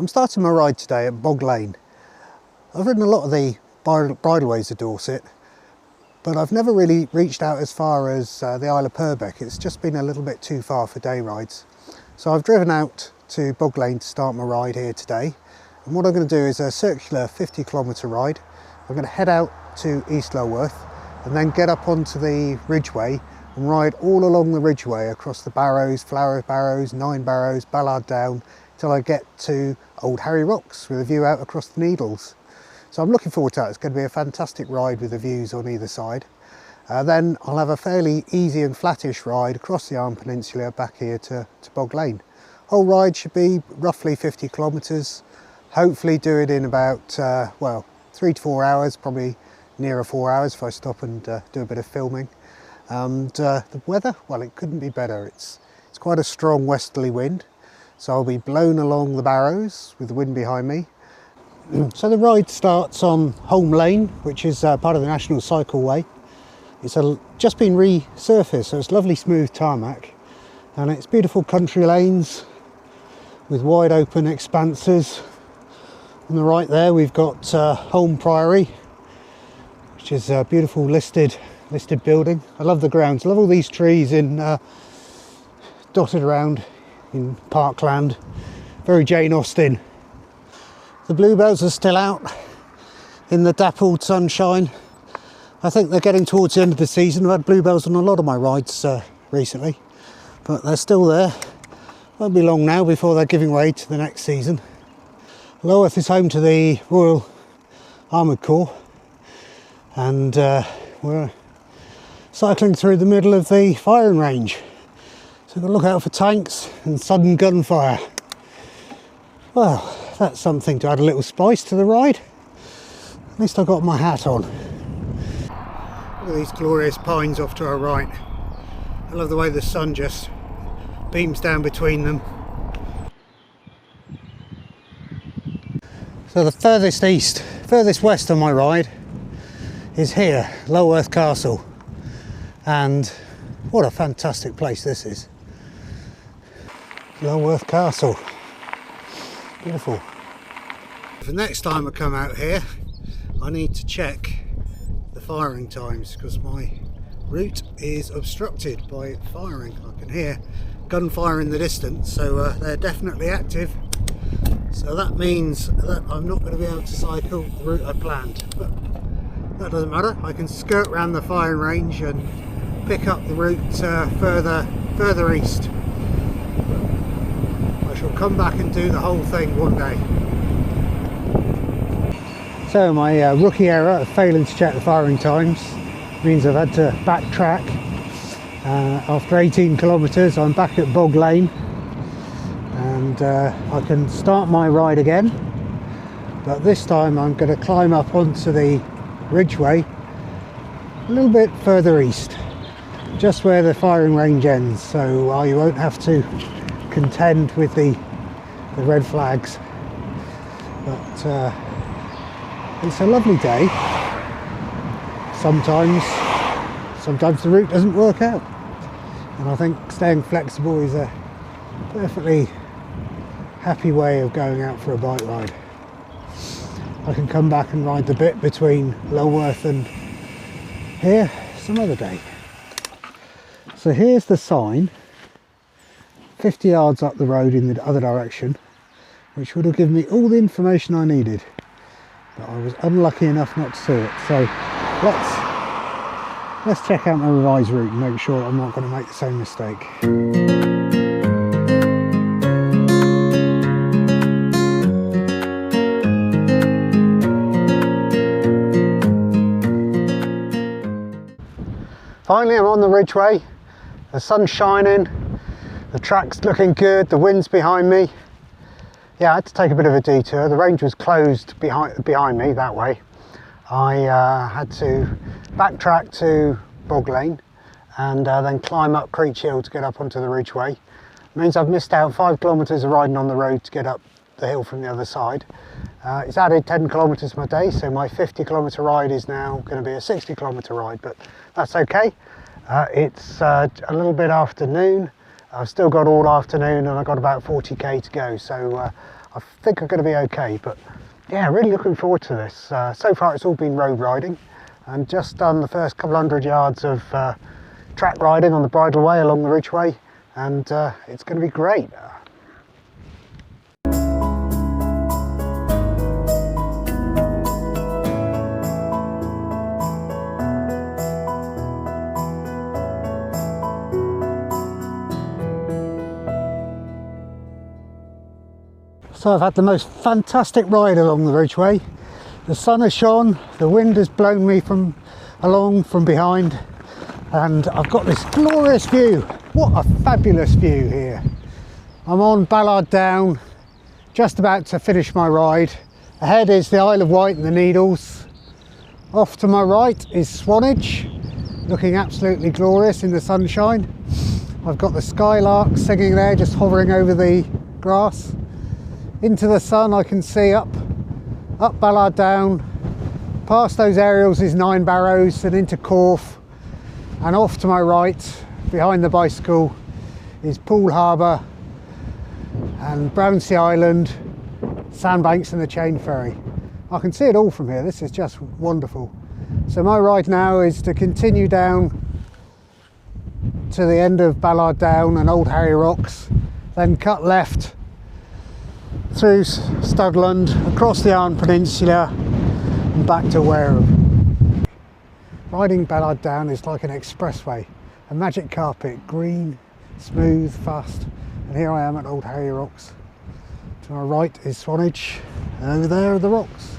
I'm starting my ride today at Bog Lane. I've ridden a lot of the bridleways of Dorset, but I've never really reached out as far as the Isle of Purbeck. It's just been a little bit too far for day rides. So I've driven out to Bog Lane to start my ride here today. And what I'm going to do is a circular 50-kilometre ride. I'm going to head out to East Lulworth and then get up onto the ridgeway and ride all along the ridgeway across the Barrows, Flower Barrows, Nine Barrows, Ballard Down, till I get to Old Harry Rocks with a view out across the Needles. So I'm looking forward to that. It's going to be a fantastic ride with the views on either side. Then I'll have a fairly easy and flattish ride across the Arm Peninsula back here to Bog Lane. Whole ride should be roughly 50 kilometres. Hopefully do it in about, well, 3 to 4 hours, probably nearer 4 hours if I stop and do a bit of filming. And the weather, well, it couldn't be better. It's quite a strong westerly wind. So I'll be blown along the Barrows with the wind behind me. So the ride starts on Holme Lane, which is part of the National Cycleway. It's just been resurfaced, so it's lovely smooth tarmac. And it's beautiful country lanes with wide open expanses. On the right there we've got Holme Priory, which is a beautiful listed building. I love the grounds, I love all these trees dotted around in parkland, very Jane Austen. The bluebells are still out in the dappled sunshine. I think they're getting towards the end of the season. I've had bluebells on a lot of my rides recently, but they're still there. Won't be long now before they're giving way to the next season. Lulworth is home to the Royal Armoured Corps, and we're cycling through the middle of the firing range. So we've got to look out for tanks and sudden gunfire. Well, that's something to add a little spice to the ride. At least I've got my hat on. Look at these glorious pines off to our right. I love the way the sun just beams down between them. So the furthest west on my ride is here, Lulworth Castle. And what a fantastic place this is. Lulworth Castle. Beautiful. The next time I come out here, I need to check the firing times because my route is obstructed by firing. I can hear gunfire in the distance, so they're definitely active. So that means that I'm not going to be able to cycle the route I planned. But that doesn't matter. I can skirt around the firing range and pick up the route further east. I shall come back and do the whole thing one day. So my rookie error of failing to check the firing times means I've had to backtrack. After 18 kilometres I'm back at Bog Lane, and I can start my ride again, but this time I'm going to climb up onto the ridgeway a little bit further east, just where the firing range ends, so you won't have to contend with the red flags. But it's a lovely day. Sometimes the route doesn't work out, and I think staying flexible is a perfectly happy way of going out for a bike ride. I can come back and ride the bit between Lulworth and here some other day. So here's the sign 50 yards up the road in the other direction, which would have given me all the information I needed, but I was unlucky enough not to see it. So let's check out my revised route and make sure I'm not going to make the same mistake. Finally, I'm on the ridgeway. The sun's shining, the track's looking good, the wind's behind me. Yeah, I had to take a bit of a detour. The range was closed behind me that way. I had to backtrack to Bog Lane and then climb up Creech Hill to get up onto the ridgeway. It means I've missed out 5 kilometres of riding on the road to get up the hill from the other side. It's added 10 kilometres to my day, so my 50-kilometre ride is now going to be a 60-kilometre ride, but that's okay. It's a little bit after noon. I've still got all afternoon and I've got about 40k to go, so I think I'm going to be okay, but yeah, really looking forward to this. So far it's all been road riding, and just done the first couple hundred yards of track riding on the bridleway along the ridgeway, and it's going to be great. So I've had the most fantastic ride along the ridgeway. The sun has shone, the wind has blown me along from behind, and I've got this glorious view. What a fabulous view here. I'm on Ballard Down, just about to finish my ride. Ahead is the Isle of Wight and the Needles. Off to my right is Swanage, looking absolutely glorious in the sunshine. I've got the skylark singing there, just hovering over the grass. Into the sun I can see up Ballard Down, past those aerials is Nine Barrows and into Corfe, and off to my right, behind the bicycle, is Poole Harbour and Brownsea Island, Sandbanks and the Chain Ferry. I can see it all from here, this is just wonderful. So my ride now is to continue down to the end of Ballard Down and Old Harry Rocks, then cut left through Studland, across the Arn Peninsula and back to Wareham. Riding Ballard Down is like an expressway, a magic carpet, green, smooth, fast, and here I am at Old Harry Rocks. To my right is Swanage, and over there are the rocks.